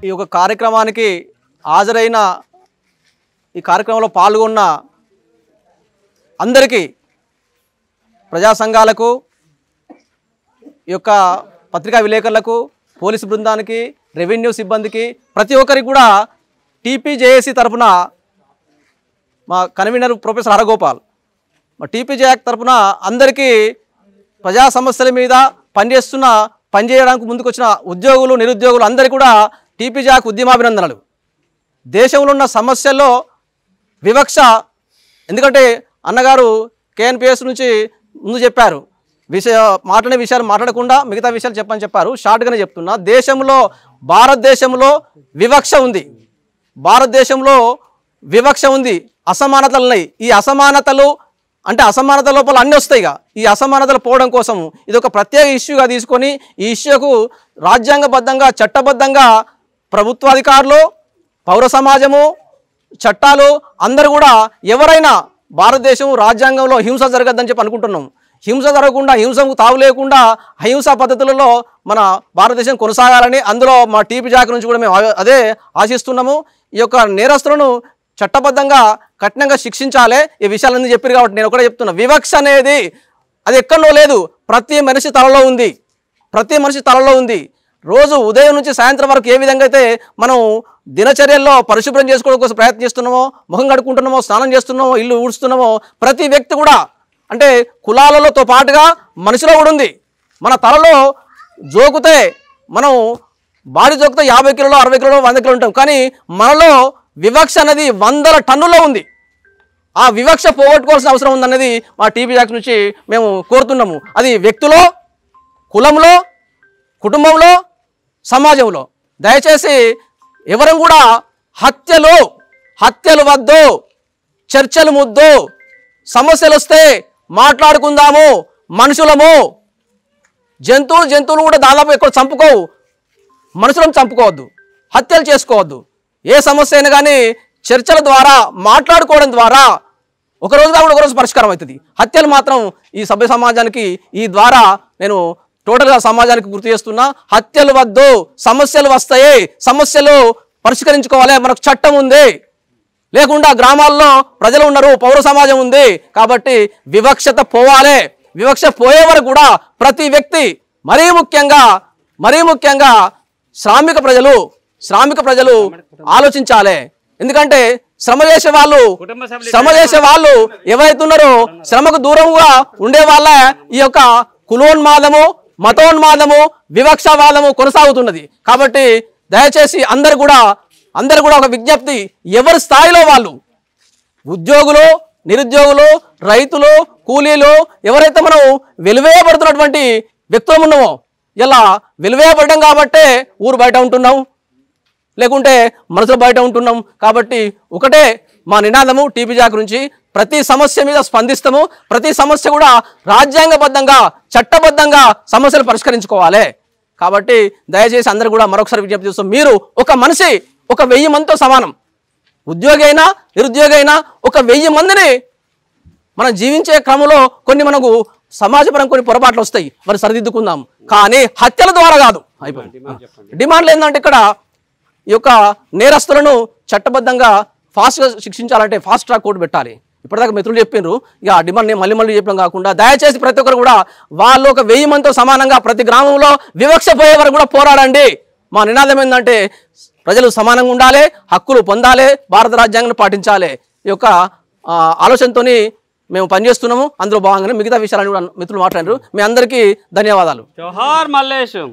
ఈ యొక్క కార్యక్రమానికి హాజరైన ఈ కార్యక్రమంలో పాల్గొన్న అందరికీ ప్రజా సంఘాలకు ఈ యొక్క పత్రికా విలేకరులకు పోలీసు బృందానికి రెవెన్యూ సిబ్బందికి ప్రతి ఒక్కరికి కూడా టీపీజేఏసీ తరఫున మా కన్వీనర్ ప్రొఫెసర్ హరగోపాల్ మా టీపీజేఏ తరఫున అందరికీ ప్రజా సమస్యల మీద పనిచేయడానికి ముందుకు వచ్చిన ఉద్యోగులు నిరుద్యోగులు అందరికీ కూడా టీపీజేఏకి ఉద్యమాభినందనలు. దేశంలో ఉన్న సమస్యల్లో వివక్ష, ఎందుకంటే అన్నగారు కేఎన్పిఎస్ నుంచి ముందు చెప్పారు, మాట్లాడే విషయాలు మాట్లాడకుండా మిగతా విషయాలు చెప్పారు. షార్ట్గానే చెప్తున్నా. భారతదేశంలో వివక్ష ఉంది. భారతదేశంలో వివక్ష ఉంది, అసమానతలు ఉన్నాయి. ఈ అసమానతలు అంటే అసమానత లోపల అన్నీ వస్తాయిగా. ఈ అసమానతలు పోవడం కోసం ఇది ఒక ప్రత్యేక ఇష్యూగా తీసుకొని ఈ ఇష్యూకు రాజ్యాంగబద్ధంగా చట్టబద్ధంగా ప్రభుత్వాధికారులు, పౌర సమాజము, చట్టాలు అందరూ కూడా ఎవరైనా భారతదేశం రాజ్యాంగంలో హింస జరగద్దని చెప్పి అనుకుంటున్నాం. హింస జరగకుండా, హింసకు తావు లేకుండా అహింసా పద్ధతులలో మన భారతదేశం కొనసాగాలని అందులో మా టీపీజేఏ నుంచి కూడా మేము అదే ఆశిస్తున్నాము. ఈ యొక్క నేరస్తులను చట్టబద్ధంగా కఠినంగా శిక్షించాలి. ఈ విషయాలన్నీ చెప్పారు కాబట్టి నేను ఒకటే చెప్తున్నా, వివక్ష అనేది అది ఎక్కడో లేదు, ప్రతి మనిషి తలలో ఉంది. ప్రతి మనిషి తలలో ఉంది. రోజు ఉదయం నుంచి సాయంత్రం వరకు ఏ విధంగా అయితే మనం దినచర్యల్లో పరిశుభ్రం చేసుకోవడం కోసం ప్రయత్నం చేస్తున్నామో, ముఖం కడుక్కుంటున్నామో, స్నానం చేస్తున్నామో, ఇల్లు ఊడుస్తున్నామో, ప్రతి వ్యక్తి కూడా అంటే కులాలతో పాటుగా మనిషిలో కూడా ఉంది. మన తలలో జోకుతే మనం బాడీ జోకుతే 50 కిలోలు 60 కిలోలు 100 కిలోలు ఉంటాం, కానీ మనలో వివక్ష అనేది 100 టన్నుల్లో ఉంది. ఆ వివక్ష పోగొట్టుకోవాల్సిన అవసరం ఉందన్నది మా టీపీజేఏ నుంచి మేము కోరుతున్నాము. అది వ్యక్తిలో, కులంలో, కుటుంబంలో, సమాజంలో. దయచేసి ఎవరం కూడా హత్యలు వద్దు, చర్చలు ముద్దు. సమస్యలు వస్తే మాట్లాడుకుందాము. మనుషులము, జంతువులు కూడా దాదాపు ఎక్కడ చంపుకోవు. మనుషులను చంపుకోవద్దు, హత్యలు చేసుకోవద్దు. ఏ సమస్య అయినా కానీ చర్చల ద్వారా, మాట్లాడుకోవడం ద్వారా ఒకరోజు కాకుండా ఒకరోజు పరిష్కారం అవుతుంది. హత్యలు మాత్రం ఈ సభ్య సమాజానికి ఈ ద్వారా నేను టోటల్గా సమాజానికి గుర్తు చేస్తున్నా. హత్యలు వద్దు, సమస్యలు వస్తాయి, సమస్యలు పరిష్కరించుకోవాలి. మనకు చట్టం ఉంది, లేకుండా గ్రామాల్లో ప్రజలు ఉన్నారు, పౌర సమాజం ఉంది. కాబట్టి వివక్షత పోవాలి. వివక్ష పోయే వరకు కూడా ప్రతి వ్యక్తి, మరీ ముఖ్యంగా శ్రామిక ప్రజలు ఆలోచించాలి. ఎందుకంటే శ్రమ చేసే వాళ్ళు ఎవరైతున్నారో శ్రమకు దూరంగా ఉండే వాళ్ళ ఈ యొక్క కులోన్మాదము, మతోన్మాదము, వివక్షవాదము కొనసాగుతున్నది. కాబట్టి దయచేసి అందరు కూడా ఒక విజ్ఞప్తి, ఎవరి స్థాయిలో వాళ్ళు, ఉద్యోగులు, నిరుద్యోగులు, రైతులు, కూలీలు, ఎవరైతే మనం వెలువేయబడుతున్నటువంటి వ్యక్తులు ఉన్నామో, ఇలా వెలువేయబడ్డం కాబట్టే ఊరు బయట ఉంటున్నాం, లేకుంటే మనసులో బయట ఉంటున్నాం. కాబట్టి ఒకటే మా నినాదము టీపీజేఏ నుంచి, ప్రతి సమస్య మీద స్పందిస్తాము. ప్రతి సమస్య కూడా రాజ్యాంగబద్ధంగా, చట్టబద్ధంగా సమస్యలు పరిష్కరించుకోవాలి. కాబట్టి దయచేసి అందరూ కూడా మరొకసారి విజ్ఞప్తి చేస్తాం, మీరు ఒక మనిషి 1000 మందితో సమానం. ఉద్యోగి అయినా నిరుద్యోగి అయినా 1000 మందిని మనం జీవించే క్రమంలో మనకు సమాజపరం కొన్ని పొరపాట్లు వస్తాయి, మరి సరిదిద్దుకుందాం. కానీ హత్యల ద్వారా కాదు. అయిపోయింది. డిమాండ్లు ఏంటంటే ఇక్కడ ఈ యొక్క నేరస్తులను చట్టబద్ధంగా ఫాస్ట్గా శిక్షించాలంటే ఫాస్ట్ ట్రాక్ కోర్టు పెట్టాలి. ఇప్పటిదాకా మిత్రులు చెప్పినారు, ఇక ఆ డిమాండ్ నేను మళ్ళీ చెప్పడం కాకుండా దయచేసి ప్రతి ఒక్కరు కూడా వాళ్ళు 1000 మందితో సమానంగా ప్రతి గ్రామంలో వివక్ష పోయే వరకు కూడా పోరాడండి. మా నినాదం ఏంటంటే ప్రజలు సమానంగా ఉండాలి, హక్కులు పొందాలి, భారత రాజ్యాంగాన్ని పాటించాలి. ఈ యొక్క ఆలోచనతో మేము పనిచేస్తున్నాము. అందులో భాగంగానే మిగతా విషయాలను కూడా మిత్రులు మాట్లాడారు. మీ అందరికీ ధన్యవాదాలు. జోహార్ మల్లేశం.